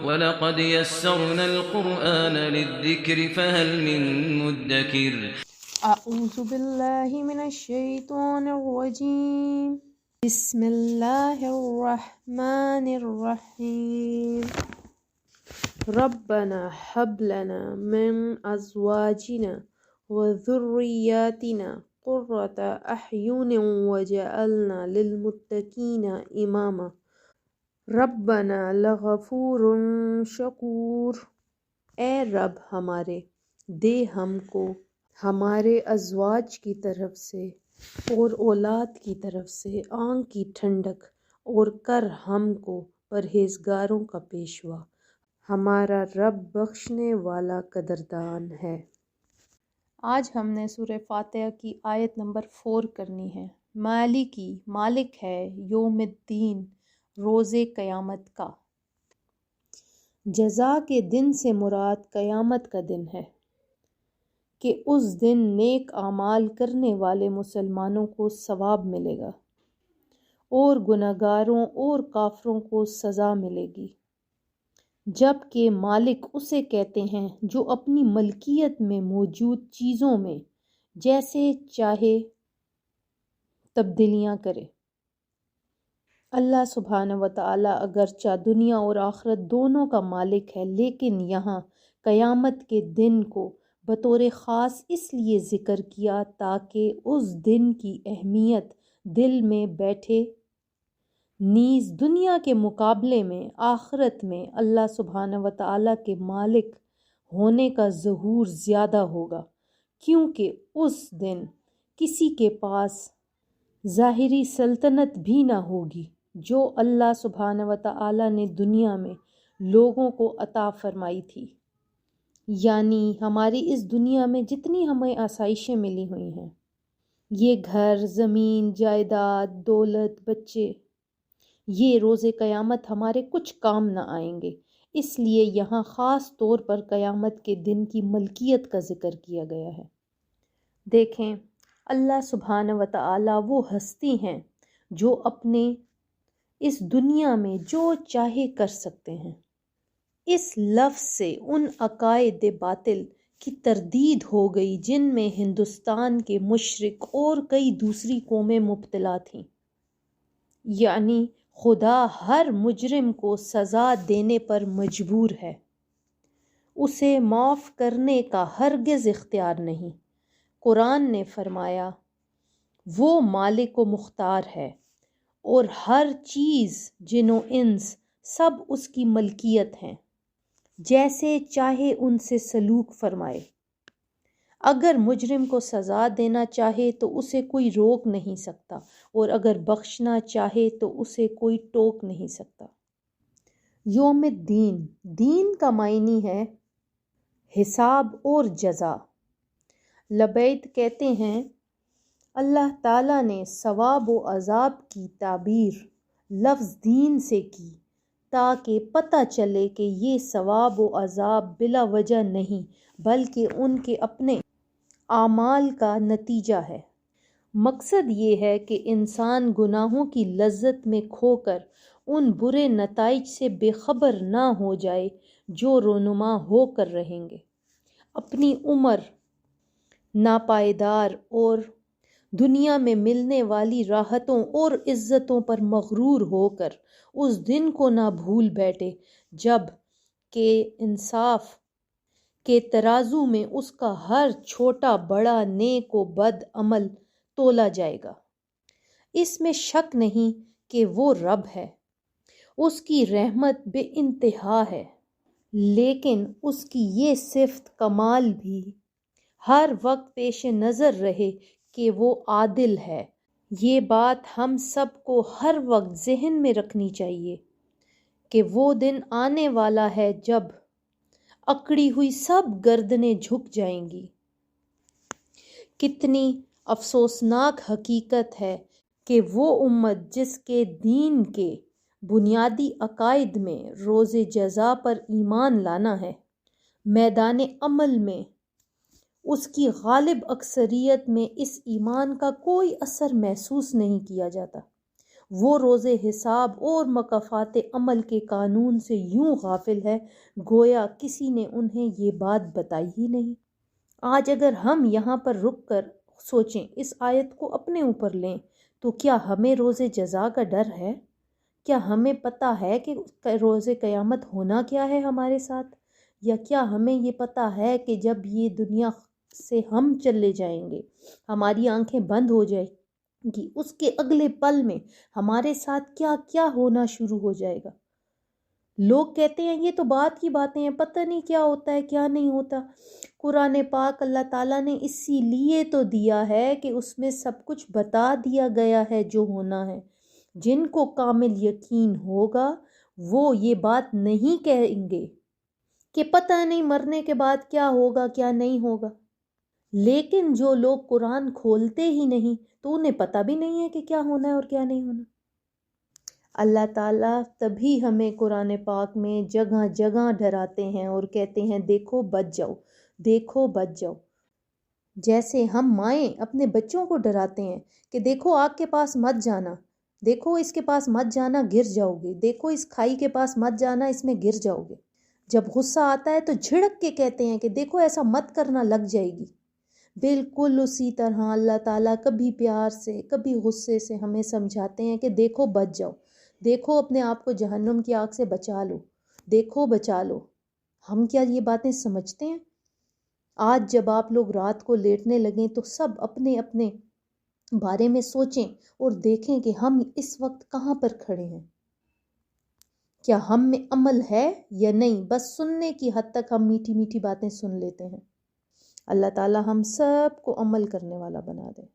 وَلَقَدْ يَسَّرْنَا الْقُرْآنَ لِلذِّكْرِ فَهَلْ مِن مُّدَّكِرٍ اعوذ باللہ من الشیطان الرجیم بسم اللہ الرحمن الرحیم ربنا هب لنا من ازواجنا وذریاتنا قرة اعین وجعلنا للمتقین اماما ربنا لغفور شکور۔ اے رب ہمارے، دے ہم کو ہمارے ازواج کی طرف سے اور اولاد کی طرف سے آنکھ کی ٹھنڈک، اور کر ہم کو پرہیزگاروں کا پیشوا، ہمارا رب بخشنے والا قدردان ہے۔ آج ہم نے سورہ فاتحہ کی آیت نمبر 4 کرنی ہے۔ مالکی، مالک ہے، یوم الدین، روز قیامت کا۔ جزا کے دن سے مراد قیامت کا دن ہے کہ اس دن نیک اعمال کرنے والے مسلمانوں کو ثواب ملے گا اور گنہگاروں اور کافروں کو سزا ملے گی، جبکہ مالک اسے کہتے ہیں جو اپنی ملکیت میں موجود چیزوں میں جیسے چاہے تبدیلیاں کرے۔ اللہ سبحانہ وتعالی اگرچہ دنیا اور آخرت دونوں کا مالک ہے، لیکن یہاں قیامت کے دن کو بطور خاص اس لیے ذکر کیا تاکہ اس دن کی اہمیت دل میں بیٹھے۔ نیز دنیا کے مقابلے میں آخرت میں اللہ سبحانہ وتعالی کے مالک ہونے کا ظہور زیادہ ہوگا، کیونکہ اس دن کسی کے پاس ظاہری سلطنت بھی نہ ہوگی جو اللہ سبحانہ وتعالی نے دنیا میں لوگوں کو عطا فرمائی تھی۔ یعنی ہماری اس دنیا میں جتنی ہمیں آسائشیں ملی ہوئی ہیں، یہ گھر، زمین، جائیداد، دولت، بچے، یہ روز قیامت ہمارے کچھ کام نہ آئیں گے۔ اس لیے یہاں خاص طور پر قیامت کے دن کی ملکیت کا ذکر کیا گیا ہے۔ دیکھیں، اللہ سبحانہ وتعالی وہ ہستی ہیں جو اپنے اس دنیا میں جو چاہے کر سکتے ہیں۔ اس لفظ سے ان عقائد باطل کی تردید ہو گئی جن میں ہندوستان کے مشرک اور کئی دوسری قومیں مبتلا تھیں۔ یعنی خدا ہر مجرم کو سزا دینے پر مجبور ہے، اسے معاف کرنے کا ہرگز اختیار نہیں۔ قرآن نے فرمایا، وہ مالک و مختار ہے اور ہر چیز، جن و انس، سب اس کی ملکیت ہیں، جیسے چاہے ان سے سلوک فرمائے۔ اگر مجرم کو سزا دینا چاہے تو اسے کوئی روک نہیں سکتا، اور اگر بخشنا چاہے تو اسے کوئی ٹوک نہیں سکتا۔ یوم الدین، دین کا معنی ہے حساب اور جزا۔ لبید کہتے ہیں، اللہ تعالیٰ نے ثواب و عذاب کی تعبیر لفظ دین سے کی تاکہ پتہ چلے کہ یہ ثواب و عذاب بلا وجہ نہیں، بلکہ ان کے اپنے اعمال کا نتیجہ ہے۔ مقصد یہ ہے کہ انسان گناہوں کی لذت میں کھو کر ان برے نتائج سے بے خبر نہ ہو جائے جو رونما ہو کر رہیں گے۔ اپنی عمر ناپائیدار اور دنیا میں ملنے والی راحتوں اور عزتوں پر مغرور ہو کر اس دن کو نہ بھول بیٹھے جب کہ انصاف کے ترازو میں اس کا ہر چھوٹا بڑا نیک و بد عمل تولا جائے گا۔ اس میں شک نہیں کہ وہ رب ہے، اس کی رحمت بے انتہا ہے، لیکن اس کی یہ صفت کمال بھی ہر وقت پیش نظر رہے کہ وہ عادل ہے۔ یہ بات ہم سب کو ہر وقت ذہن میں رکھنی چاہیے کہ وہ دن آنے والا ہے جب اکڑی ہوئی سب گردنیں جھک جائیں گی۔ کتنی افسوسناک حقیقت ہے کہ وہ امت جس کے دین کے بنیادی عقائد میں روز جزا پر ایمان لانا ہے، میدان عمل میں اس کی غالب اکثریت میں اس ایمان کا کوئی اثر محسوس نہیں کیا جاتا۔ وہ روز حساب اور مکافات عمل کے قانون سے یوں غافل ہے گویا کسی نے انہیں یہ بات بتائی ہی نہیں۔ آج اگر ہم یہاں پر رک کر سوچیں، اس آیت کو اپنے اوپر لیں، تو کیا ہمیں روز جزا کا ڈر ہے؟ کیا ہمیں پتہ ہے کہ روز قیامت ہونا کیا ہے ہمارے ساتھ؟ یا کیا ہمیں یہ پتہ ہے کہ جب یہ دنیا سے ہم چلے جائیں گے، ہماری آنکھیں بند ہو جائیں گی، اس کے اگلے پل میں ہمارے ساتھ کیا کیا ہونا شروع ہو جائے گا؟ لوگ کہتے ہیں یہ تو بات کی باتیں ہیں، پتہ نہیں کیا ہوتا ہے کیا نہیں ہوتا۔ قرآن پاک اللہ تعالیٰ نے اسی لیے تو دیا ہے کہ اس میں سب کچھ بتا دیا گیا ہے جو ہونا ہے۔ جن کو کامل یقین ہوگا وہ یہ بات نہیں کہیں گے کہ پتہ نہیں مرنے کے بعد کیا ہوگا کیا نہیں ہوگا۔ لیکن جو لوگ قرآن کھولتے ہی نہیں تو انہیں پتہ بھی نہیں ہے کہ کیا ہونا ہے اور کیا نہیں ہونا۔ اللہ تعالیٰ تبھی ہمیں قرآن پاک میں جگہ جگہ ڈراتے ہیں اور کہتے ہیں دیکھو بچ جاؤ، دیکھو بچ جاؤ۔ جیسے ہم مائیں اپنے بچوں کو ڈراتے ہیں کہ دیکھو آگ کے پاس مت جانا، دیکھو اس کے پاس مت جانا گر جاؤ گے، دیکھو اس کھائی کے پاس مت جانا اس میں گر جاؤ گے۔ جب غصہ آتا ہے تو جھڑک کے کہتے ہیں کہ دیکھو ایسا مت کرنا لگ جائے گی۔ بالکل اسی طرح اللہ تعالیٰ کبھی پیار سے کبھی غصے سے ہمیں سمجھاتے ہیں کہ دیکھو بچ جاؤ، دیکھو اپنے آپ کو جہنم کی آگ سے بچا لو، دیکھو بچا لو۔ ہم کیا یہ باتیں سمجھتے ہیں؟ آج جب آپ لوگ رات کو لیٹنے لگیں تو سب اپنے اپنے بارے میں سوچیں اور دیکھیں کہ ہم اس وقت کہاں پر کھڑے ہیں۔ کیا ہم میں عمل ہے یا نہیں؟ بس سننے کی حد تک ہم میٹھی میٹھی باتیں سن لیتے ہیں۔ اللہ تعالیٰ ہم سب کو عمل کرنے والا بنا دے۔